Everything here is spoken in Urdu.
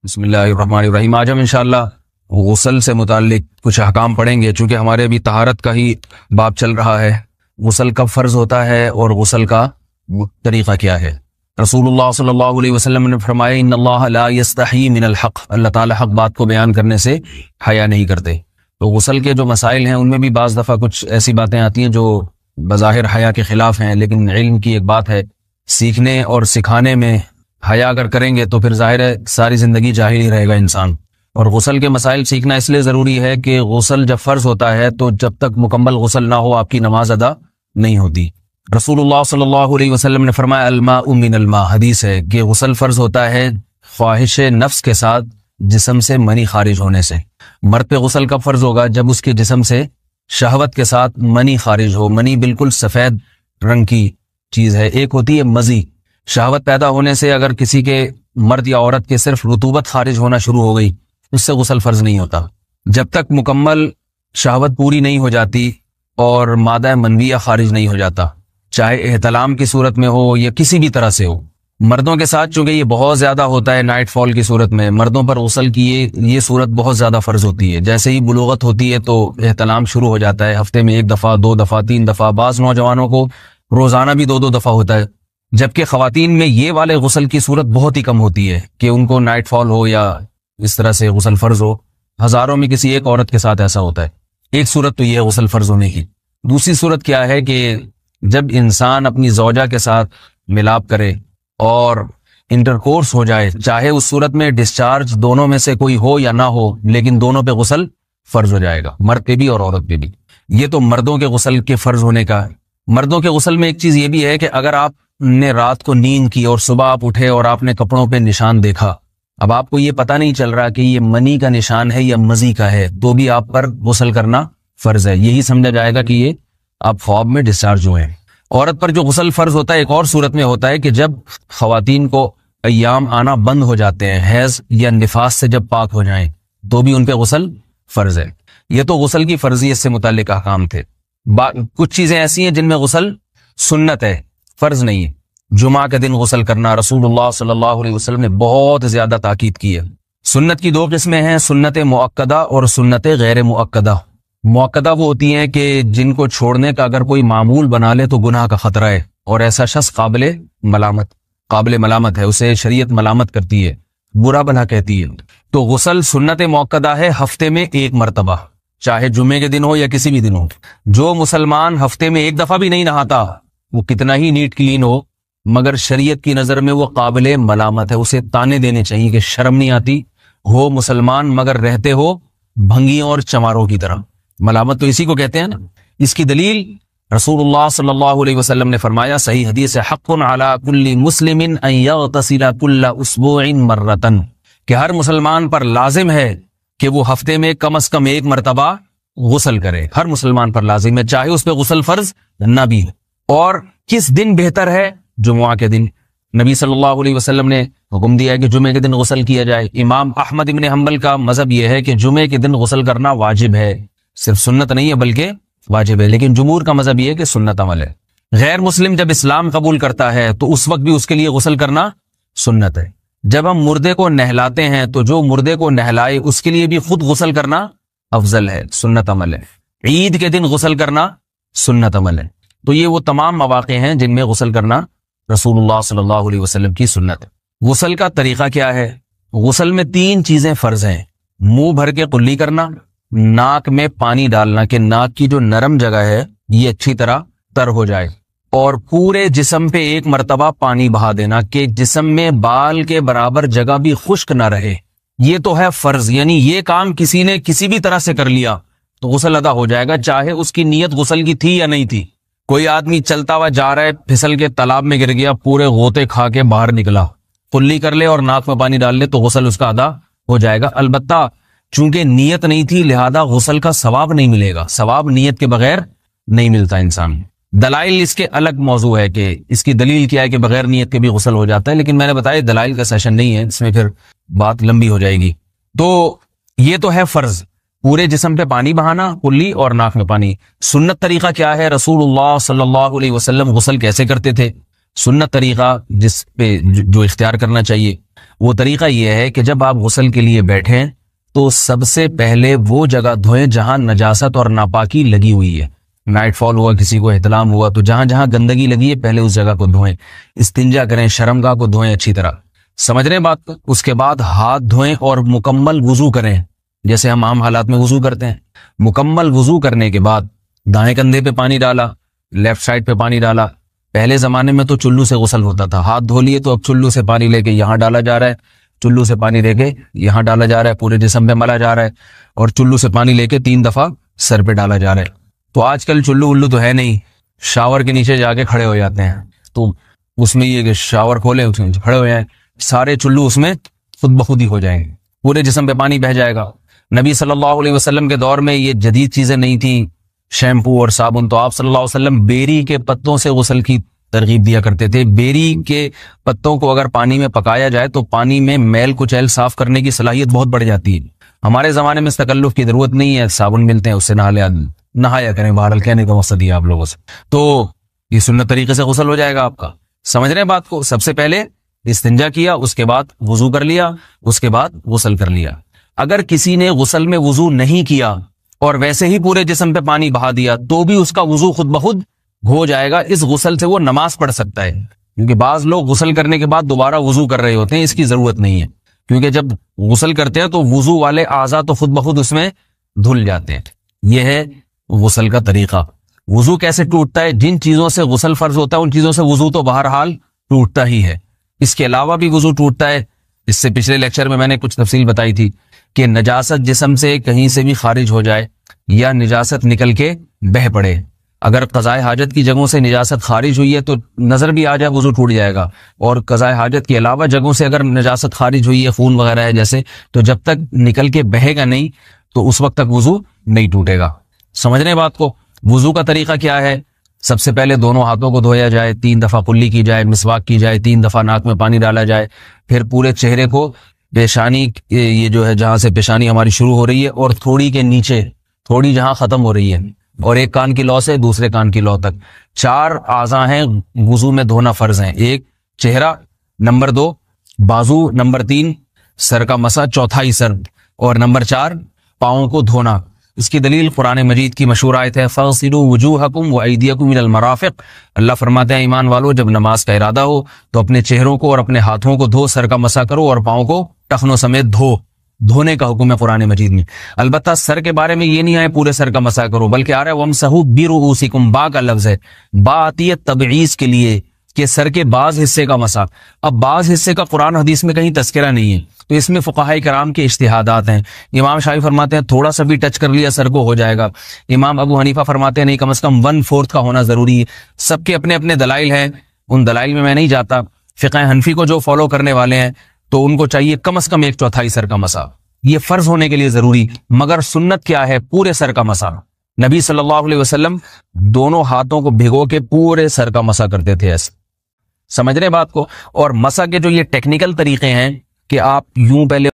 بسم اللہ الرحمن الرحیم۔ آج ہم انشاءاللہ غسل سے متعلق کچھ احکام پڑھیں گے، چونکہ ہمارے ابھی طہارت کا ہی باب چل رہا ہے۔ غسل کب فرض ہوتا ہے اور غسل کا طریقہ کیا ہے؟ رسول اللہ صلی اللہ علیہ وسلم نے فرمایا ان اللہ لا یستحی من الحق، اللہ تعالی حق بات کو بیان کرنے سے حیا نہیں کرتے۔ تو غسل کے جو مسائل ہیں ان میں بھی بعض دفعہ کچھ ایسی باتیں آتی ہیں جو بظاہر حیا کے خلاف ہیں، لیکن علم کی ایک بات ہے، سیکھنے اور سکھانے میں حیا اگر کریں گے تو پھر ظاہر ہے ساری زندگی جاہل ہی رہے گا انسان۔ اور غسل کے مسائل سیکھنا اس لیے ضروری ہے کہ غسل جب فرض ہوتا ہے تو جب تک مکمل غسل نہ ہو آپ کی نماز ادا نہیں ہوتی۔ رسول اللہ صلی اللہ علیہ وسلم نے فرمایا الماء من الماء، حدیث ہے کہ غسل فرض ہوتا ہے خواہش نفس کے ساتھ جسم سے منی خارج ہونے سے۔ مرد پہ غسل کب فرض ہوگا؟ جب اس کے جسم سے شہوت کے ساتھ منی خارج ہو۔ منی بالکل سفید رنگ کی چیز ہے، ایک ہوتی ہے مزی۔ شہوت پیدا ہونے سے اگر کسی کے مرد یا عورت کے صرف رطوبت خارج ہونا شروع ہو گئی اس سے غسل فرض نہیں ہوتا۔ جب تک مکمل شہوت پوری نہیں ہو جاتی اور مادہ منویہ خارج نہیں ہو جاتا، چاہے احتلام کی صورت میں ہو یا کسی بھی طرح سے ہو۔ مردوں کے ساتھ چونکہ یہ بہت زیادہ ہوتا ہے، نائٹ فال کی صورت میں مردوں پر غسل کی یہ صورت بہت زیادہ فرض ہوتی ہے۔ جیسے ہی بلوغت ہوتی ہے تو احتلام شروع ہو جاتا ہے، ہفتے میں 1 دفعہ 2 دفعہ 3 دفعہ، بعض نوجوانوں کو روزانہ بھی 2 دفعہ ہوتا ہے، جبکہ خواتین میں یہ والے غسل کی صورت بہت ہی کم ہوتی ہے کہ ان کو نائٹ فال ہو یا اس طرح سے غسل فرض ہو۔ ہزاروں میں کسی ایک عورت کے ساتھ ایسا ہوتا ہے۔ ایک صورت تو یہ ہے غسل فرض ہونے کی۔ دوسری صورت کیا ہے کہ جب انسان اپنی زوجہ کے ساتھ ملاپ کرے اور انٹرکورس ہو جائے، چاہے اس صورت میں ڈسچارج دونوں میں سے کوئی ہو یا نہ ہو، لیکن دونوں پہ غسل فرض ہو جائے گا، مرد پہ بھی اور عورت پہ بھی۔ یہ تو مردوں کے غسل کے فرض ہونے کا ہے۔ مردوں کے غسل میں ایک چیز یہ بھی ہے کہ اگر آپ نے رات کو نیند کی اور صبح آپ اٹھے اور آپ نے کپڑوں پہ نشان دیکھا، اب آپ کو یہ پتہ نہیں چل رہا کہ یہ منی کا نشان ہے یا مزی کا ہے، تو بھی آپ پر غسل کرنا فرض ہے۔ یہی سمجھا جائے گا کہ یہ آپ خواب میں ڈسچارج ہوئے ہیں۔ عورت پر جو غسل فرض ہوتا ہے ایک اور صورت میں ہوتا ہے کہ جب خواتین کو ایام آنا بند ہو جاتے ہیں، حیض یا نفاس سے جب پاک ہو جائیں تو بھی ان پہ غسل فرض ہے۔ یہ تو غسل کی فرضیت سے متعلق احکام تھے۔ کچھ چیزیں ایسی ہیں جن میں غسل سنت ہے، فرض نہیں ہے۔ جمعہ کے دن غسل کرنا رسول اللہ صلی اللہ علیہ وسلم نے بہت زیادہ تاکید کی ہے۔ سنت کی 2 قسمیں ہیں، سنت مؤکدہ اور سنت غیر مؤکدہ۔ مؤکدہ وہ ہوتی ہیں کہ جن کو چھوڑنے کا اگر کوئی معمول بنا لے تو گناہ کا خطرہ ہے اور ایسا شخص قابل ملامت ہے، اسے شریعت ملامت کرتی ہے، برا بھلا کہتی ہے۔ تو غسل سنت مؤکدہ ہے ہفتے میں 1 مرتبہ، چاہے جمعے کے دن ہو یا کسی بھی دن ہو۔ جو مسلمان ہفتے میں 1 دفعہ بھی نہیں نہاتا، وہ کتنا ہی نیٹ کلین ہو، مگر شریعت کی نظر میں وہ قابل ملامت ہے، اسے تانے دینے چاہیے کہ شرم نہیں آتی ہو مسلمان مگر رہتے ہو بھنگیوں اور چماروں کی طرح۔ ملامت تو اسی کو کہتے ہیں نا۔ اس کی دلیل رسول اللہ صلی اللہ علیہ وسلم نے فرمایا، صحیح حدیث ہے، حق علی کل مسلم ان یغتسل کل اسبوع مرۃ، کہ ہر مسلمان پر لازم ہے کہ وہ ہفتے میں کم از کم 1 مرتبہ غسل کرے۔ ہر مسلمان پر لازم ہے، چاہے اس پہ غسل فرض نہ بھی ہو۔ اور کس دن بہتر ہے؟ جمعہ کے دن۔ نبی صلی اللہ علیہ وسلم نے حکم دیا ہے کہ جمعے کے دن غسل کیا جائے۔ امام احمد ابن حنبل کا مذہب یہ ہے کہ جمعے کے دن غسل کرنا واجب ہے، صرف سنت نہیں ہے بلکہ واجب ہے، لیکن جمہور کا مذہب یہ ہے کہ سنت عمل ہے۔ غیر مسلم جب اسلام قبول کرتا ہے تو اس وقت بھی اس کے لیے غسل کرنا سنت ہے۔ جب ہم مردے کو نہلاتے ہیں تو جو مردے کو نہلائے اس کے لیے بھی خود غسل کرنا افضل ہے، سنت عمل ہے۔ عید کے دن غسل کرنا سنت عمل ہے۔ تو یہ وہ تمام مواقع ہیں جن میں غسل کرنا رسول اللہ صلی اللہ علیہ وسلم کی سنت ہے۔ غسل کا طریقہ کیا ہے؟ غسل میں 3 چیزیں فرض ہیں، منہ بھر کے قلی کرنا، ناک میں پانی ڈالنا کہ ناک کی جو نرم جگہ ہے یہ اچھی طرح تر ہو جائے، اور پورے جسم پہ 1 مرتبہ پانی بہا دینا کہ جسم میں بال کے برابر جگہ بھی خشک نہ رہے۔ یہ تو ہے فرض، یعنی یہ کام کسی نے کسی بھی طرح سے کر لیا تو غسل ادا ہو جائے گا، چاہے اس کی نیت غسل کی تھی یا نہیں تھی۔ کوئی آدمی چلتا ہوا جا رہا ہے، پھسل کے تالاب میں گر گیا، پورے غوطے کھا کے باہر نکلا، قلی کر لے اور ناک میں پانی ڈال لے تو غسل اس کا ادا ہو جائے گا۔ البتہ چونکہ نیت نہیں تھی لہذا غسل کا ثواب نہیں ملے گا، ثواب نیت کے بغیر نہیں ملتا انسان۔ دلائل اس کے الگ موضوع ہے کہ اس کی دلیل کیا ہے کہ بغیر نیت کے بھی غسل ہو جاتا ہے، لیکن میں نے بتایا دلائل کا سیشن نہیں ہے، اس میں پھر بات لمبی ہو جائے گی۔ تو یہ تو ہے فرض، پورے جسم پہ پانی بہانا، قلی اور ناک میں پانی۔ سنت طریقہ کیا ہے؟ رسول اللہ صلی اللہ علیہ وسلم غسل کیسے کرتے تھے؟ سنت طریقہ جس پہ جو اختیار کرنا چاہیے وہ طریقہ یہ ہے کہ جب آپ غسل کے لیے بیٹھیں تو سب سے پہلے وہ جگہ دھوئیں جہاں نجاست اور ناپاکی لگی ہوئی ہے. نائٹ فال ہوا، کسی کو احتلام ہوا، تو جہاں جہاں گندگی لگی ہے پہلے اس جگہ کو دھوئیں. استنجا کریں، شرمگاہ کو دھوئیں اچھی طرح. سمجھ رہے ہیں بات کو؟ اس کے بعد ہاتھ دھوئیں اور مکمل وضو کریں جیسے ہم عام حالات میں وضو کرتے ہیں. مکمل وضو کرنے کے بعد دائیں کندھے پہ پانی ڈالا، لیفٹ سائڈ پہ پانی ڈالا. پہلے زمانے میں تو چلو سے غسل ہوتا تھا، ہاتھ دھو لیے تو اب چلو سے پانی لے کے یہاں ڈالا جا رہا ہے، چلو سے پانی لے کے یہاں ڈالا جا رہا ہے، پورے جسم پہ ملا جا رہا ہے، اور چلو سے پانی لے کے 3 دفعہ سر پہ ڈالا جا رہا ہے. تو آج کل چلو ولو تو ہے نہیں، شاور کے نیچے جا کے کھڑے ہو جاتے ہیں. تو اس میں یہ کہ شاور کھولے اس میں کھڑے ہو جائیں، سارے چلو اس میں خود بخود ہی ہو جائیں گے، پورے جسم پہ پانی بہہ جائے گا. نبی صلی اللہ علیہ وسلم کے دور میں یہ جدید چیزیں نہیں تھیں، شیمپو اور صابن. تو آپ صلی اللہ علیہ وسلم بیری کے پتوں سے غسل کی ترغیب دیا کرتے تھے. بیری کے پتوں کو اگر پانی میں پکایا جائے تو پانی میں میل کچیل صاف کرنے کی صلاحیت بہت بڑھ جاتی ہے. ہمارے زمانے میں اس تکلف کی ضرورت نہیں ہے، صابن ملتے ہیں اس سے نہایا کریں. بہرحال کہنے کا مقصد یہ آپ لوگوں سے، تو یہ سنت طریقے سے غسل ہو جائے گا آپ کا. سمجھ رہے ہیں بات کو؟ سب سے پہلے استنجا کیا، اس کے بعد وضو کر لیا، اس کے بعد غسل کر لیا. اگر کسی نے غسل میں وضو نہیں کیا اور ویسے ہی پورے جسم پہ پانی بہا دیا تو بھی اس کا وضو خود بخود ہو جائے گا. اس غسل سے وہ نماز پڑھ سکتا ہے، کیونکہ بعض لوگ غسل کرنے کے بعد دوبارہ وضو کر رہے ہوتے ہیں. اس کی ضرورت نہیں ہے، کیونکہ جب غسل کرتے ہیں تو وضو والے اعضاء تو خود بخود اس میں دھل جاتے ہیں. یہ ہے غسل کا طریقہ. وضو کیسے ٹوٹتا ہے؟ جن چیزوں سے غسل فرض ہوتا ہے ان چیزوں سے وضو تو بہرحال ٹوٹتا ہی ہے. اس کے علاوہ بھی وضو ٹوٹتا ہے. اس سے پچھلے لیکچر میں نے کچھ تفصیل بتائی تھی کہ نجاست جسم سے کہیں سے بھی خارج ہو جائے یا نجاست نکل کے بہہ پڑے. اگر قضائے حاجت کی جگہوں سے نجاست خارج ہوئی ہے تو نظر بھی آ جائے وضو ٹوٹ جائے گا، اور قضائے حاجت کے علاوہ جگہوں سے اگر نجاست خارج ہوئی ہے، خون وغیرہ ہے جیسے، تو جب تک نکل کے بہے گا نہیں تو اس وقت تک وضو نہیں ٹوٹے گا. سمجھ رہے ہیں بات کو؟ وضو کا طریقہ کیا ہے؟ سب سے پہلے دونوں ہاتھوں کو دھویا جائے، 3 دفعہ کلی کی جائے، مسواک کی جائے، 3 دفعہ ناک میں پانی ڈالا جائے. پھر پورے چہرے کو، پیشانی یہ جو ہے جہاں سے پیشانی ہماری شروع ہو رہی ہے اور تھوڑی کے نیچے، تھوڑی جہاں ختم ہو رہی ہے، اور ایک کان کی لو سے دوسرے کان کی لو تک 4 اعضاء ہیں وضو میں دھونا فرض ہیں. 1 چہرہ، نمبر 2 بازو، نمبر 3 سر کا مسا، چوتھائی سر، اور نمبر 4 پاؤں کو دھونا. اس کی دلیل قرآن مجید کی مشہور آیت ہے فَاغْسِلُوا وُجُوهَكُمْ وَأَيْدِيَكُمْ إِلَى الْمَرَافِقِ. اللہ فرماتے ہیں ایمان والو جب نماز کا ارادہ ہو تو اپنے چہروں کو اور اپنے ہاتھوں کو دھو، سر کا مسا کرو اور پاؤں کو ٹخنوں سمیت دھونے کا حکم ہے قرآن مجید میں. البتہ سر کے بارے میں یہ نہیں آئے پورے سر کا مسا کرو، بلکہ آ رہا ہے وَامْسَحُوا بِرُؤُوسِكُمْ. با کا لفظ ہے، با آتی ہے تبعیض کے لیے کہ سر کے بعض حصے کا مسا. اب بعض حصے کا قرآن حدیث میں کہیں تذکرہ نہیں ہے، تو اس میں فقہاء کرام کے اجتہادات ہیں. امام شافعی فرماتے ہیں تھوڑا سا بھی ٹچ کر لیا سر کو ہو جائے گا. امام ابو حنیفہ فرماتے ہیں نہیں، کم از کم 1/4 کا ہونا ضروری ہے. سب کے اپنے اپنے دلائل ہیں، ان دلائل میں نہیں جاتا. فقہ حنفی کو جو فالو کرنے والے ہیں تو ان کو چاہیے کم از کم 1/4 سر کا مسا، یہ فرض ہونے کے لیے ضروری. مگر سنت کیا ہے؟ پورے سر کا مسا. نبی صلی اللہ علیہ وسلم دونوں ہاتھوں کو بھگو کے پورے سر کا مسا کرتے تھے ایسے. سمجھ رہے بات کو؟ اور مسا کے جو یہ ٹیکنیکل طریقے ہیں کہ آپ یوں پہلے